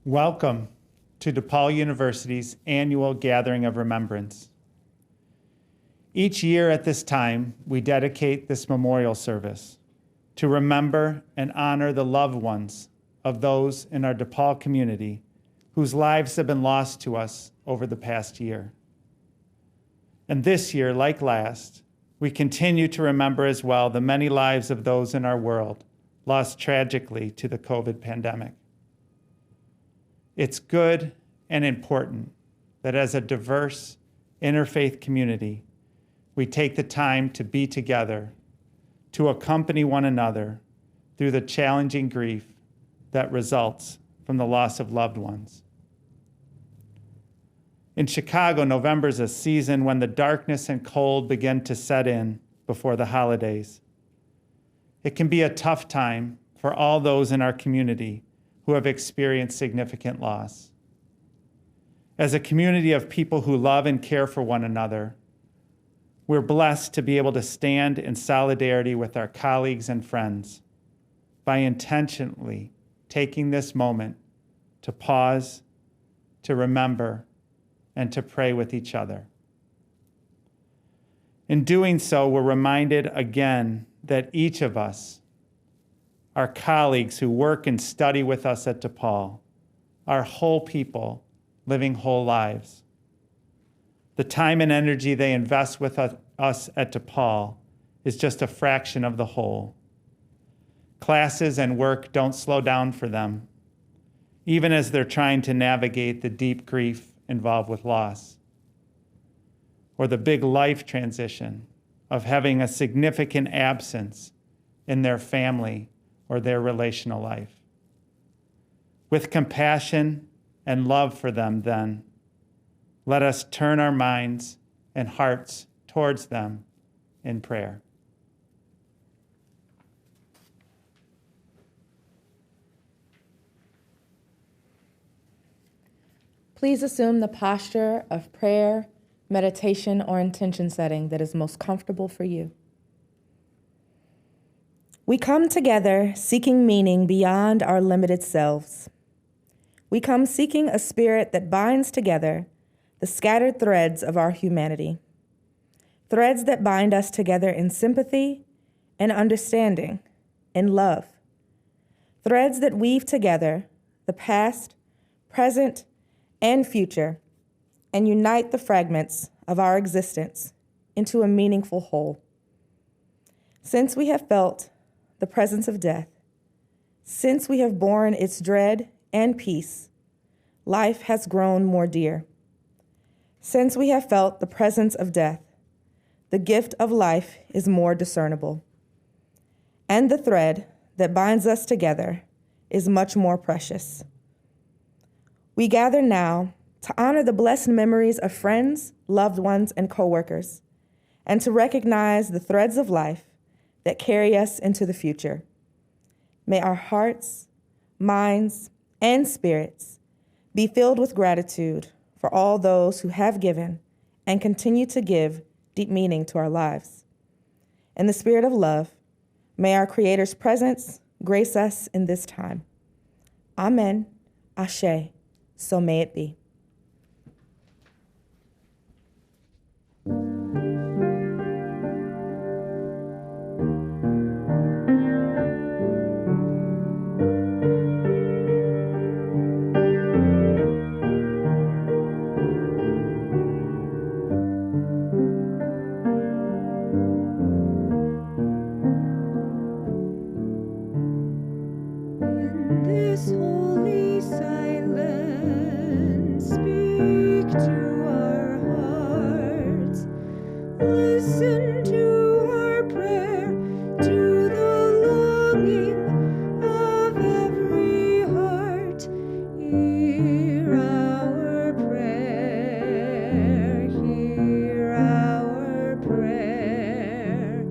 Welcome to DePaul University's annual Gathering of Remembrance. Each year at this time, we dedicate this memorial service to remember and honor the loved ones of those in our DePaul community whose lives have been lost to us over the past year. And this year, like last, we continue to remember as well the many lives of those in our world lost tragically to the COVID pandemic. It's good and important that as a diverse interfaith community, we take the time to be together, to accompany one another through the challenging grief that results from the loss of loved ones. In Chicago, November is a season when the darkness and cold begin to set in before the holidays. It can be a tough time for all those in our community who have experienced significant loss. As a community of people who love and care for one another, we're blessed to be able to stand in solidarity with our colleagues and friends by intentionally taking this moment to pause, to remember, and to pray with each other. In doing so, we're reminded again that each of us, our colleagues who work and study with us at DePaul, are whole people living whole lives. The time and energy they invest with us at DePaul is just a fraction of the whole. Classes and work don't slow down for them, even as they're trying to navigate the deep grief involved with loss, or the big life transition of having a significant absence in their family or their relational life. With compassion and love for them, then, let us turn our minds and hearts towards them in prayer. Please assume the posture of prayer, meditation, or intention setting that is most comfortable for you. We come together seeking meaning beyond our limited selves. We come seeking a spirit that binds together the scattered threads of our humanity, threads that bind us together in sympathy and understanding and love, threads that weave together the past, present, and future, and unite the fragments of our existence into a meaningful whole. Since we have felt the presence of death, since we have borne its dread and peace, life has grown more dear. Since we have felt the presence of death, the gift of life is more discernible. And the thread that binds us together is much more precious. We gather now to honor the blessed memories of friends, loved ones, and coworkers, and to recognize the threads of life that carry us into the future. May our hearts, minds, and spirits be filled with gratitude for all those who have given and continue to give deep meaning to our lives. In the spirit of love, may our Creator's presence grace us in this time. Amen. Ashe. So may it be. This holy silence, speak to our hearts. Listen to our prayer, to the longing of every heart. Hear our prayer. hear our prayer.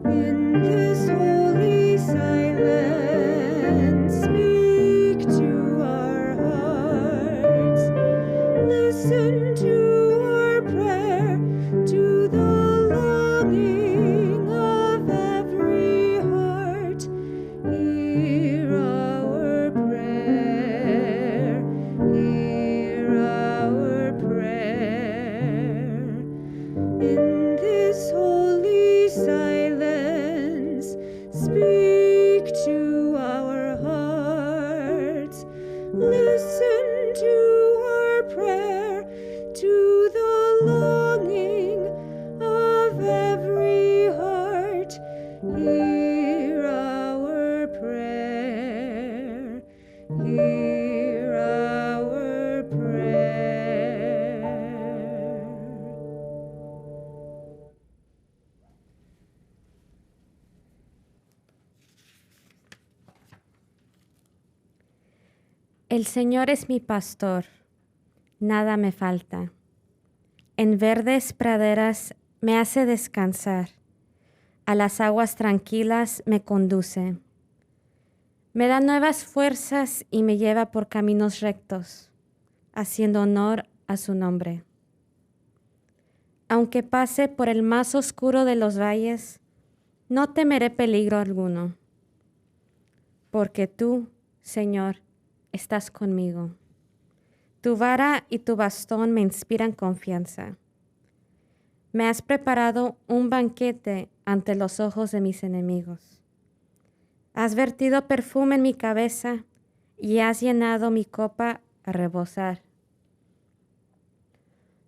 In this holy silence, speak to our hearts. Listen to our prayer, to the longing of every heart. Hear our prayer, hear our prayer. In this holy silence, speak to our hearts. Listen to our prayer, to the longing of every heart. Hear our prayer, hear our prayer. El Señor es mi pastor, nada me falta. En verdes praderas me hace descansar, a las aguas tranquilas me conduce. Me da nuevas fuerzas y me lleva por caminos rectos, haciendo honor a su nombre. Aunque pase por el más oscuro de los valles, no temeré peligro alguno, porque tú, Señor, estás conmigo. Tu vara y tu bastón me inspiran confianza. Me has preparado un banquete ante los ojos de mis enemigos. Has vertido perfume en mi cabeza y has llenado mi copa a rebosar.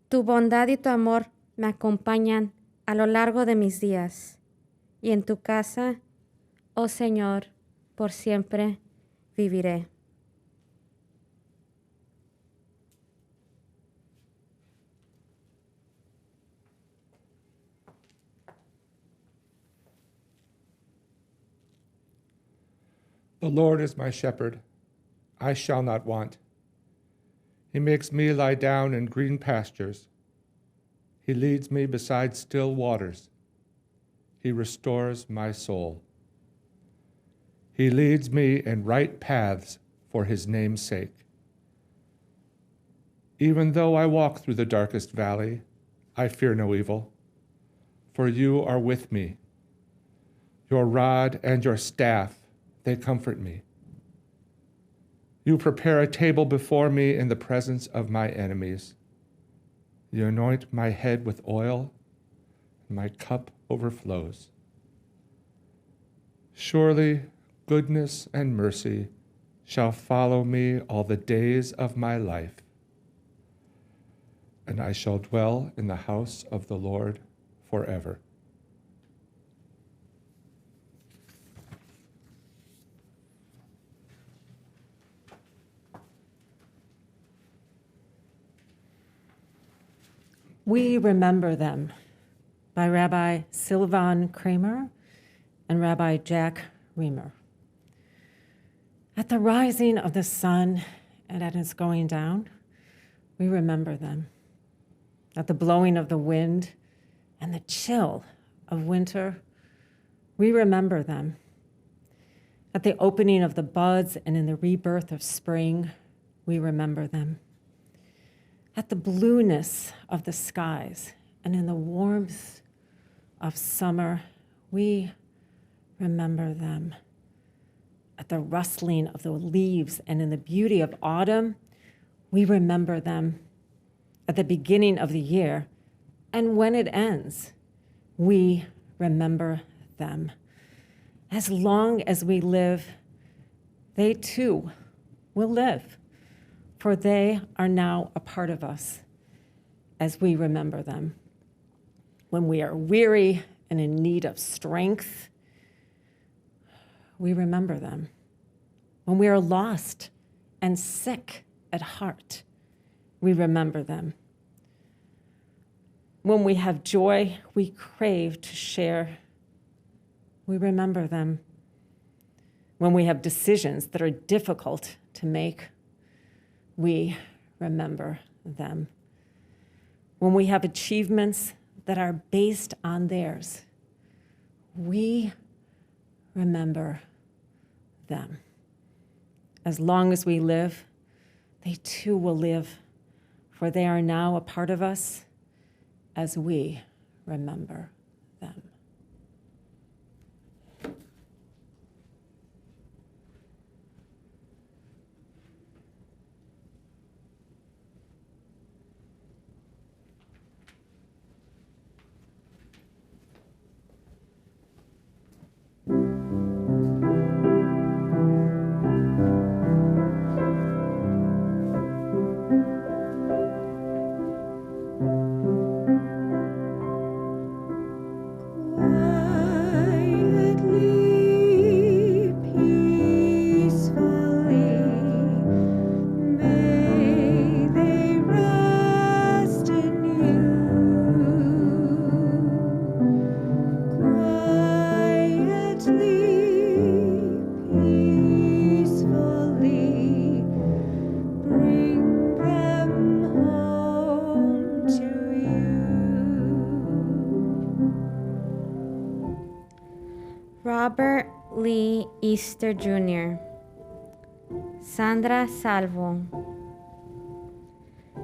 Tu bondad y tu amor me acompañan a lo largo de mis días, y en tu casa, oh Señor, por siempre viviré. The Lord is my shepherd, I shall not want. He makes me lie down in green pastures. He leads me beside still waters. He restores my soul. He leads me in right paths for his name's sake. Even though I walk through the darkest valley, I fear no evil, for you are with me. Your rod and your staff, they comfort me. You prepare a table before me in the presence of my enemies. You anoint my head with oil, and my cup overflows. Surely goodness and mercy shall follow me all the days of my life, and I shall dwell in the house of the Lord forever. We Remember Them by Rabbi Silvan Kramer and Rabbi Jack Reamer. At the rising of the sun and at its going down, we remember them. At the blowing of the wind and the chill of winter, we remember them. At the opening of the buds and in the rebirth of spring, we remember them. At the blueness of the skies and in the warmth of summer, we remember them. At the rustling of the leaves and in the beauty of autumn, we remember them. At the beginning of the year and when it ends, we remember them. As long as we live, they too will live, for they are now a part of us as we remember them. When we are weary and in need of strength, we remember them. When we are lost and sick at heart, we remember them. When we have joy we crave to share, we remember them. When we have decisions that are difficult to make, we remember them. when we have achievements that are based on theirs, we remember them. As long as we live, they too will live, for they are now a part of us as we remember them. Quietly, peacefully, may they rest in you. Quietly, peacefully, bring them home to you. Robert Lee Easter Jr., Sandra Salvo,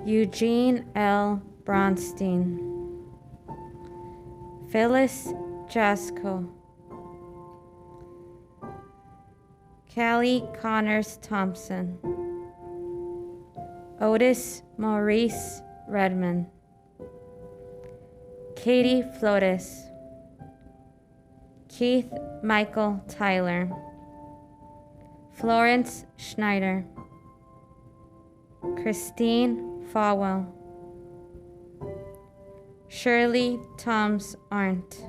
Eugene L. Bronstein, Phyllis Jasko, Callie Connors Thompson, Otis Maurice Redmond, Katie Flores, Keith Michael Tyler, Florence Schneider, Christine Falwell, Shirley Toms Arndt,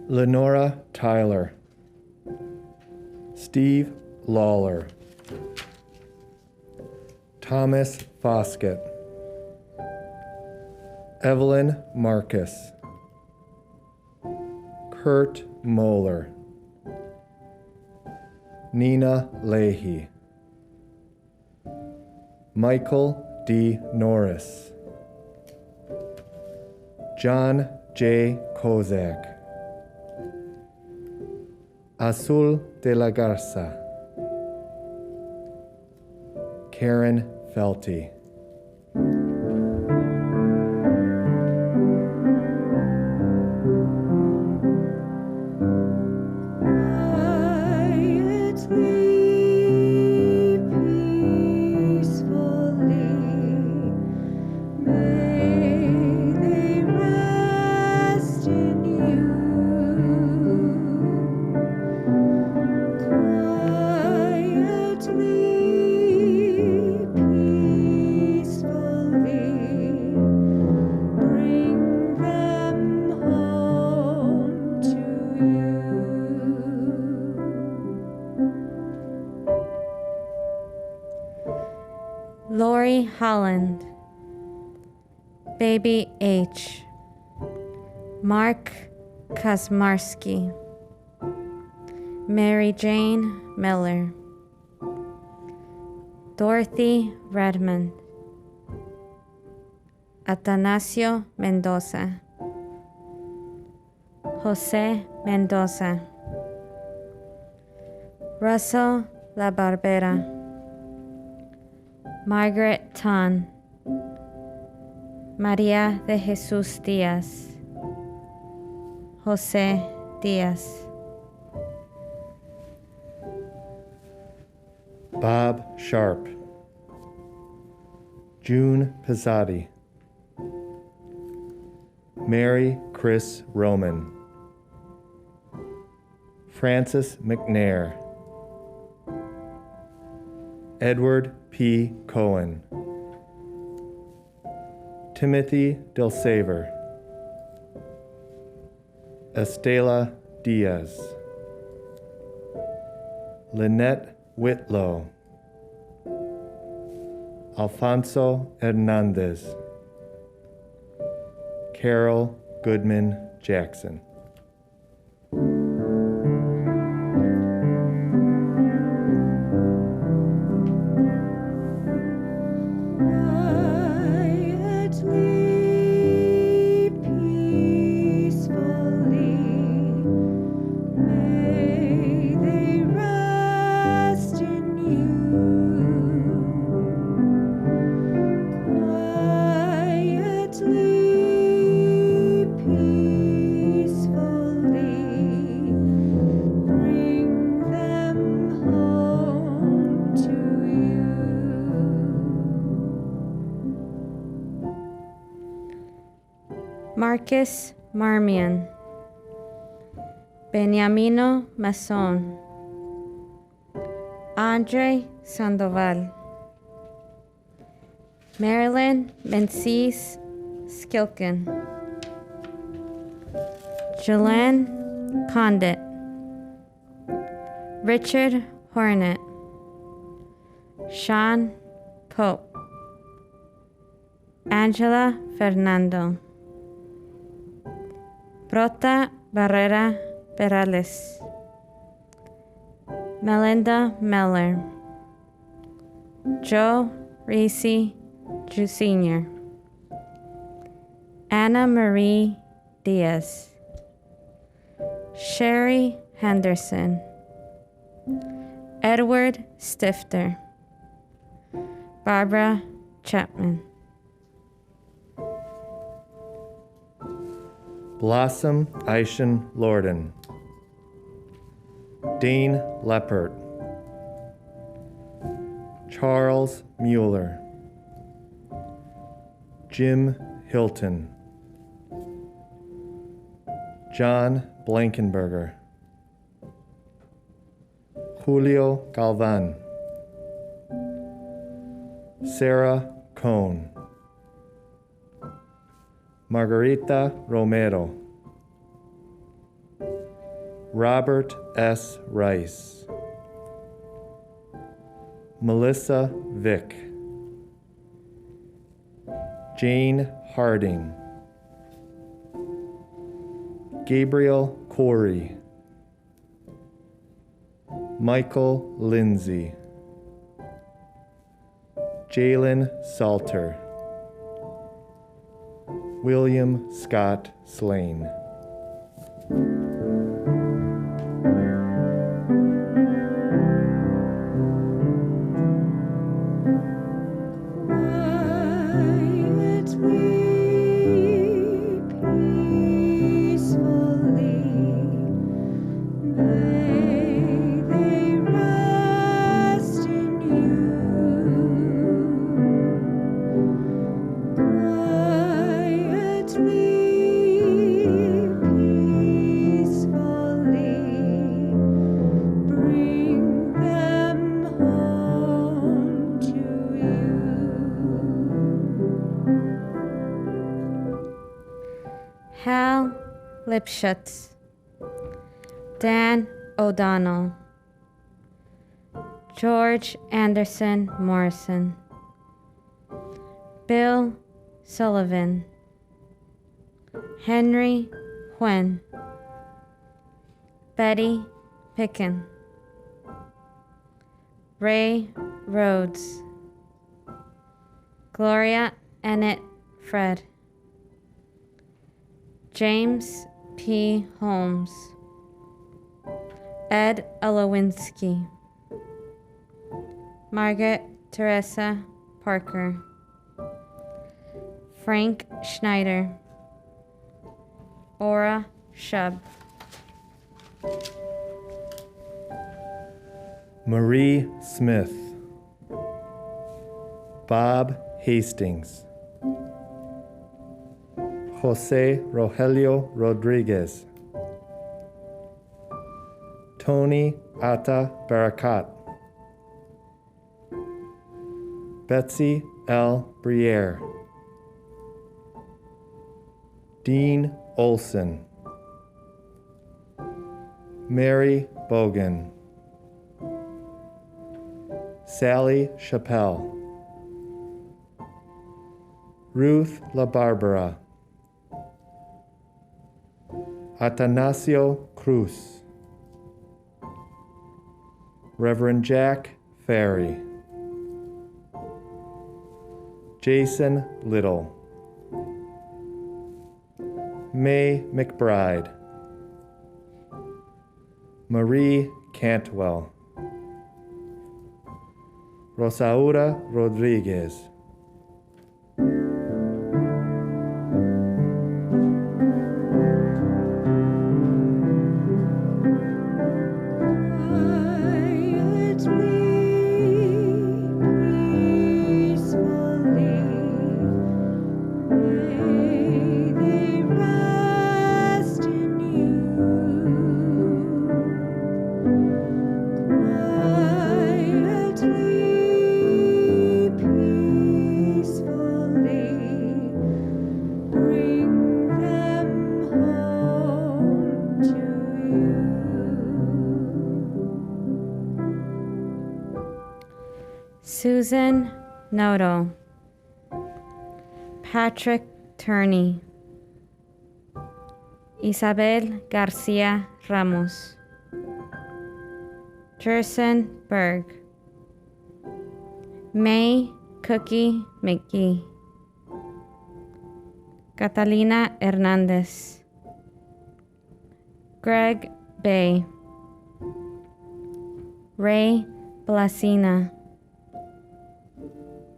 Lenora Tyler, Steve Lawler, Thomas Foskett, Evelyn Marcus, Kurt Moeller, Nina Leahy, Michael D. Norris, John J. Kozak, Azul de la Garza, Karen Felty. Quietly, peacefully, may they rest in you. Quietly, peacefully, bring them home to you. Lori Holland, Baby H, Mark Kazmarski, Mary Jane Miller, Dorothy Redmond, Atanasio Mendoza, Jose Mendoza, Russell La Barbera, Margaret Tan, María de Jesús Díaz, José Díaz, Bob Sharp, June Pizzotti, Mary Chris Roman, Francis McNair, Edward P. Cohen, Timothy Delsaver, Estela Diaz, Lynette Whitlow, Alfonso Hernandez, Carol Goodman Jackson. Marcus Marmion, Beniamino Mason, Andre Sandoval, Marilyn Menzies Skilkin, Joanne Condit, Richard Hornet, Sean Pope, Angela Fernando, Brota Barrera Perales, Melinda Meller, Joe Reese Sr., Anna Marie Diaz, Sherry Henderson, Edward Stifter, Barbara Chapman. Blossom Aishan Lorden, Dane Leppert, Charles Mueller, Jim Hilton, John Blankenberger, Julio Galvan, Sarah Cohn, Margarita Romero, Robert S. Rice, Melissa Vick, Jane Harding, Gabriel Corey, Michael Lindsay, Jalen Salter, William Scott Slane. Quietly, peacefully, may they rest in you. Quietly, peacefully, bring them home to you. Hal Lipschutz, Dan O'Donnell, George Anderson Morrison, Bill Sullivan, Henry Huen, Betty Picken, Ray Rhodes, Gloria Annette Fred, James P. Holmes, Ed Olowinski, Margaret Teresa Parker, Frank Schneider, Ora Shub, Marie Smith, Bob Hastings, Jose Rogelio Rodriguez, Tony Atta Barakat, Betsy L. Briere, Dean Olson, Mary Bogan, Sally Chappelle, Ruth LaBarbera, Atanasio Cruz, Reverend Jack Ferry, Jason Little, May McBride, Marie Cantwell, Rosaura Rodriguez, Quietly, peacefully, may they Susan Noto, Patrick Turney, Isabel Garcia Ramos, Jerson Berg, May Cookie McGee, Catalina Hernandez, Greg Bay, Ray Blasina,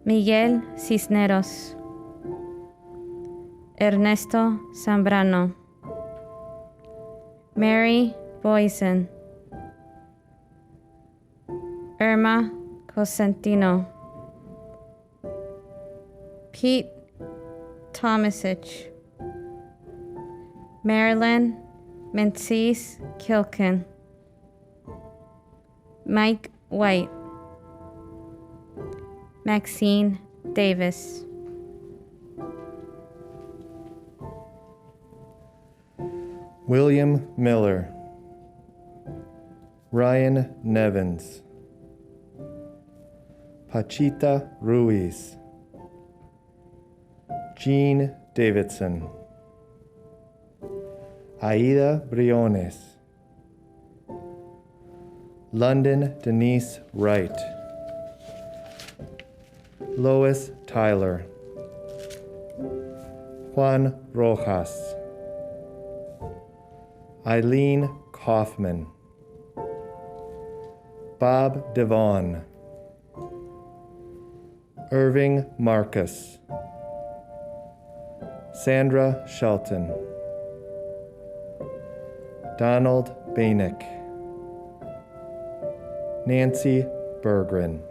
Miguel Cisneros, Ernesto Zambrano, Mary Boysen, Irma Cosentino, Pete Tomasich, Marilyn Menzies Kilkin, Mike White, Maxine Davis. William Miller, Ryan Nevins, Pachita Ruiz, Jean Davidson, Aida Briones, London Denise Wright, Lois Tyler, Juan Rojas, Eileen Kaufman, Bob Devon, Irving Marcus, Sandra Shelton, Donald Bainick, Nancy Berggren.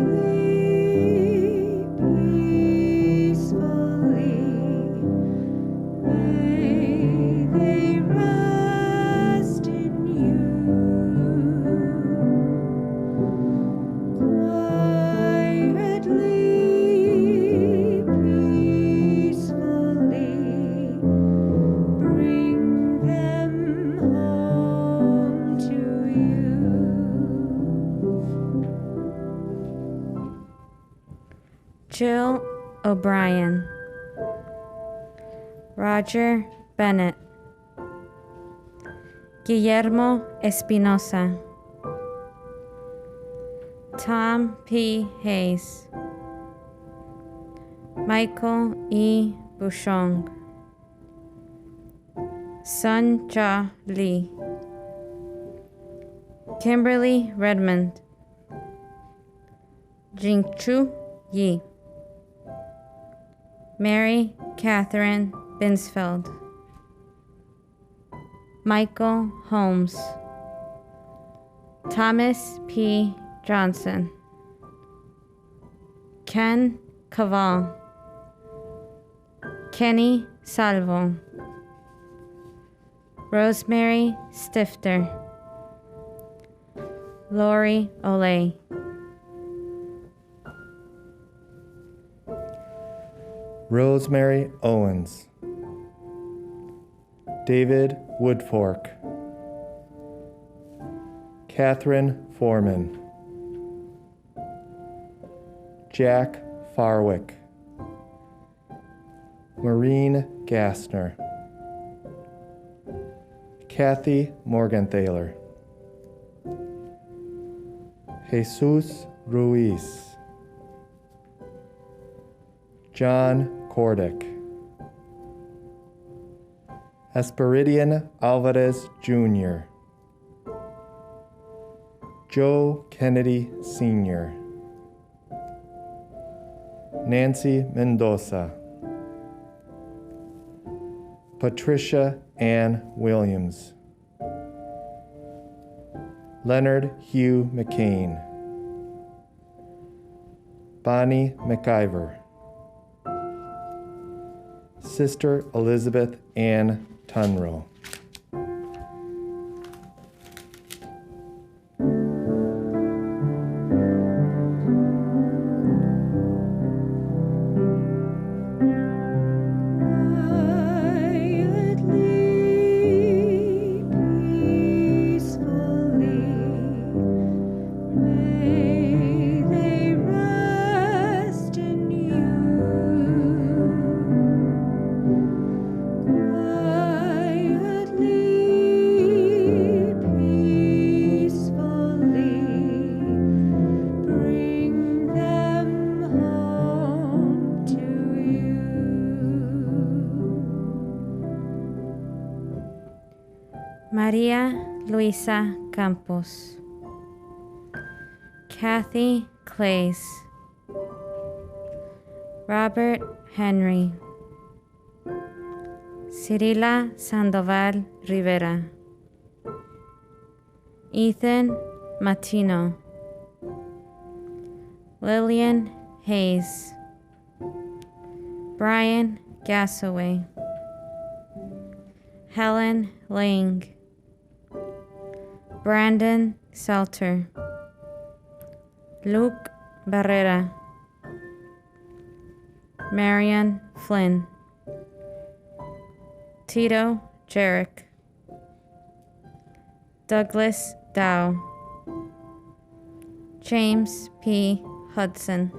Quietly, peacefully, may they rest in you. Quietly, peacefully, bring them home to you. Jill O'Brien, Roger Bennett, Guillermo Espinosa, Tom P. Hayes, Michael E. Bouchong, Sun Ja Lee, Kimberly Redmond, Jingchu Yi, Mary Catherine Binsfeld, Michael Holmes, Thomas P. Johnson, Ken Cavall, Kenny Salvo, Rosemary Stifter, Lori Olay. Rosemary Owens, David Woodfork, Catherine Foreman, Jack Farwick, Maureen Gassner, Kathy Morgenthaler, Jesus Ruiz, John Cordick, Esperidian Alvarez Jr., Joe Kennedy Sr., Nancy Mendoza, Patricia Ann Williams, Leonard Hugh McCain, Bonnie McIver, Sister Elizabeth Ann Tunro. Maria Luisa Campos, Kathy Clays, Robert Henry, Cirila Sandoval Rivera, Ethan Matino, Lillian Hayes, Brian Gassaway, Helen Lang, Brandon Salter, Luke Barrera, Marian Flynn, Tito Jarrick, Douglas Dow, James P. Hudson,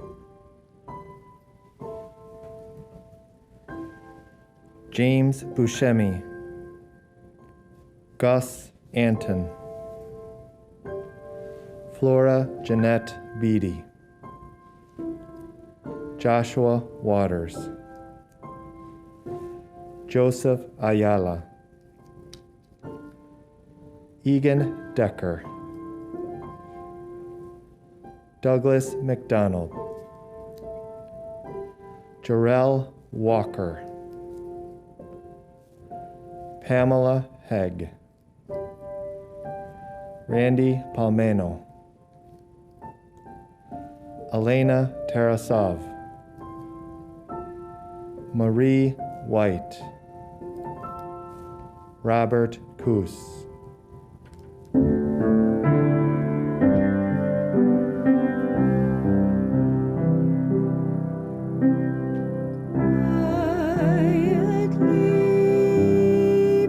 James Buscemi, Gus Anton, Flora Jeanette Beatty, Joshua Waters, Joseph Ayala, Egan Decker, Douglas McDonald, Jarrell Walker, Pamela Hegg, Randy Palmeno, Elena Tarasov, Marie White, Robert Coos. Quietly,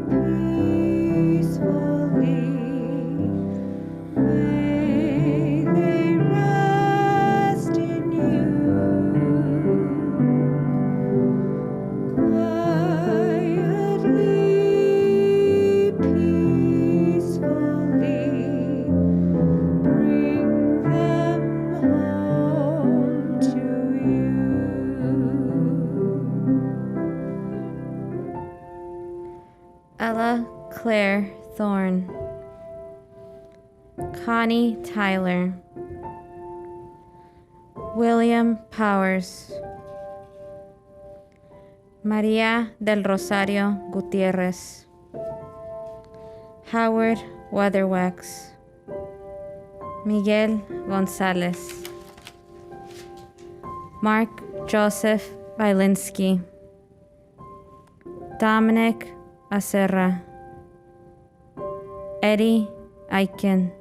peacefully, may they rest in you. Quietly, peacefully, bring them home to you. Ella Claire Thorne, Connie Tyler, William Powers, Maria del Rosario Gutierrez, Howard Weatherwax, Miguel Gonzalez, Mark Joseph Bielinski, Dominic Acerra, Eddie Aiken,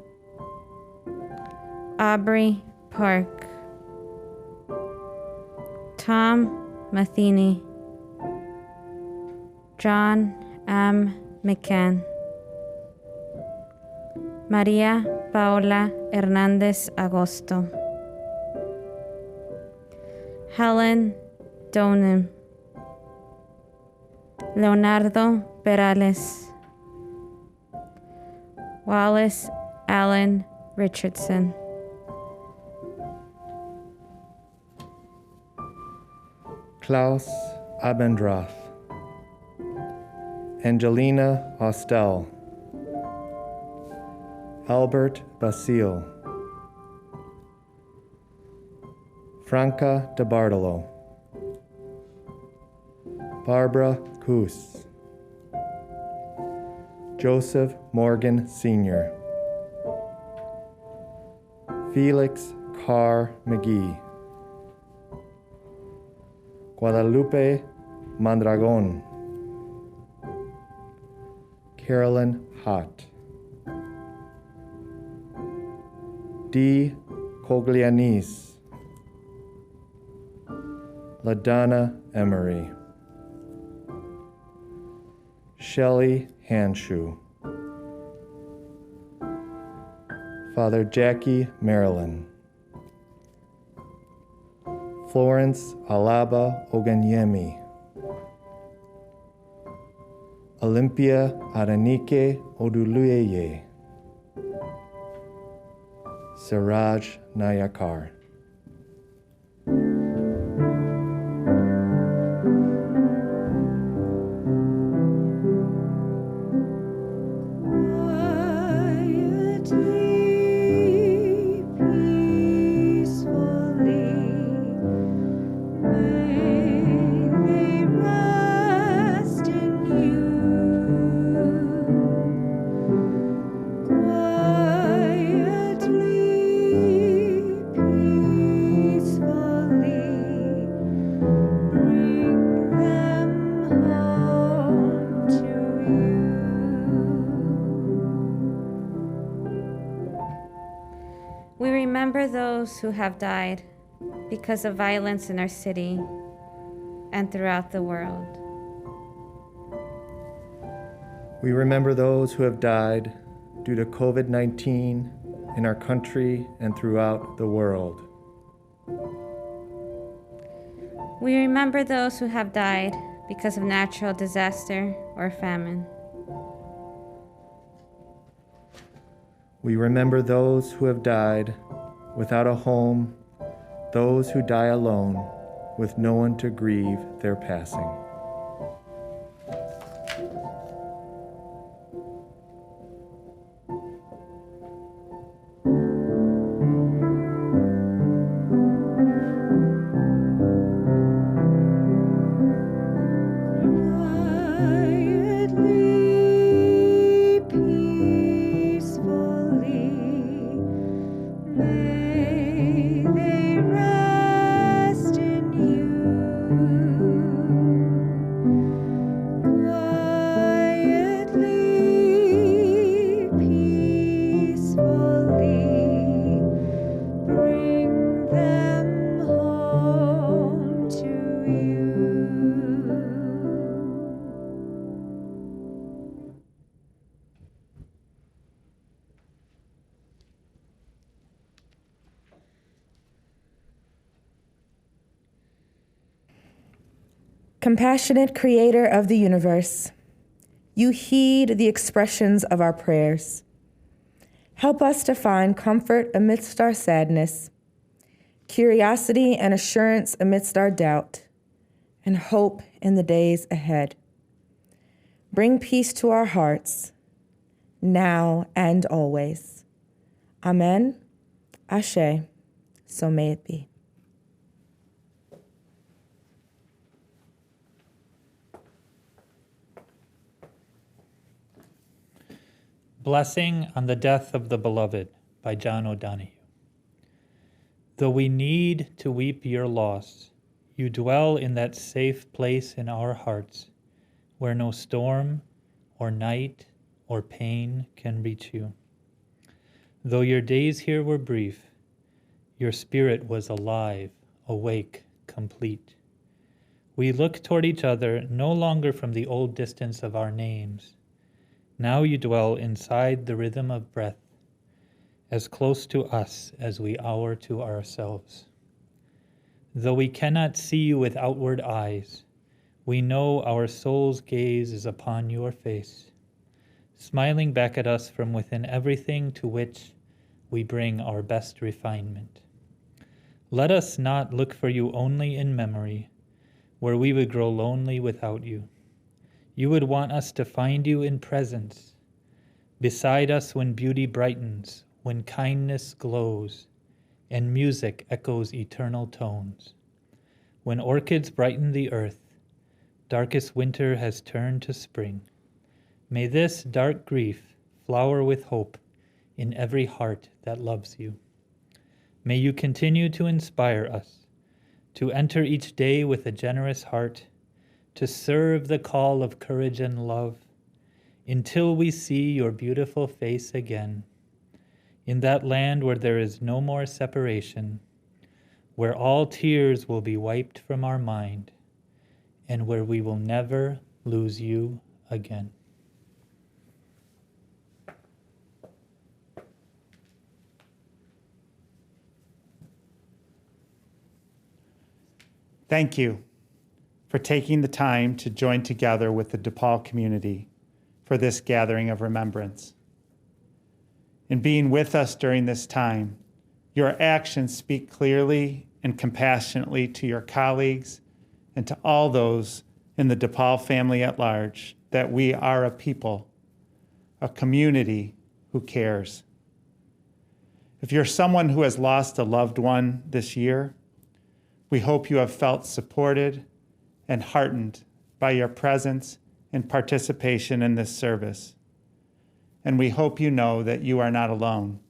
Aubrey Park, Tom Matheny, John M. McCann, María Paola Hernández Agosto, Helen Donem, Leonardo Perales, Wallace Allen Richardson, Klaus Abendroth, Angelina Ostel, Albert Basile, Franca DeBartolo, Barbara Coos, Joseph Morgan Sr., Felix Carr McGee, Guadalupe Mondragon, Carolyn Hott, D. Coglianese, LaDonna Emery, Shelley Hanshoe, Father Jackie Marilyn, Florence Alaba Oganyemi, Olympia Aranike Oduluyeye, Siraj Nayakar. remember those who have died because of violence in our city and throughout the world. We remember those who have died due to COVID-19 in our country and throughout the world. We remember those who have died because of natural disaster or famine. We remember those who have died without a home, those who die alone with no one to grieve their passing. Quietly, peacefully, may they rest in you. Quietly, peacefully, bring them home to you. Compassionate Creator of the universe, you heed the expressions of our prayers. Help us to find comfort amidst our sadness, curiosity and assurance amidst our doubt, and hope in the days ahead. Bring peace to our hearts, now and always. Amen. Ashe. So may it be. Blessing on the Death of the Beloved by John O'Donohue. Though we need to weep your loss, you dwell in that safe place in our hearts where no storm or night or pain can reach you. Though your days here were brief, your spirit was alive, awake, complete. We look toward each other no longer from the old distance of our names. Now you dwell inside the rhythm of breath, as close to us as we are to ourselves. Though we cannot see you with outward eyes, we know our soul's gaze is upon your face, smiling back at us from within everything to which we bring our best refinement. Let us not look for you only in memory, where we would grow lonely without you. You would want us to find you in presence, beside us when beauty brightens, when kindness glows, and music echoes eternal tones. When orchids brighten the earth, darkest winter has turned to spring. May this dark grief flower with hope in every heart that loves you. May you continue to inspire us, to enter each day with a generous heart, to serve the call of courage and love, until we see your beautiful face again, in that land where there is no more separation, where all tears will be wiped from our mind, and where we will never lose you again. Thank you for taking the time to join together with the DePaul community for this gathering of remembrance. In being with us during this time, your actions speak clearly and compassionately to your colleagues and to all those in the DePaul family at large that we are a people, a community who cares. If you're someone who has lost a loved one this year, we hope you have felt supported and heartened by your presence and participation in this service. And we hope you know that you are not alone.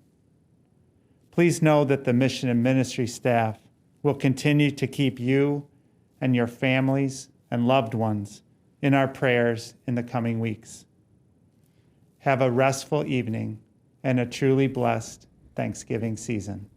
Please know that the mission and ministry staff will continue to keep you and your families and loved ones in our prayers in the coming weeks. Have a restful evening and a truly blessed Thanksgiving season.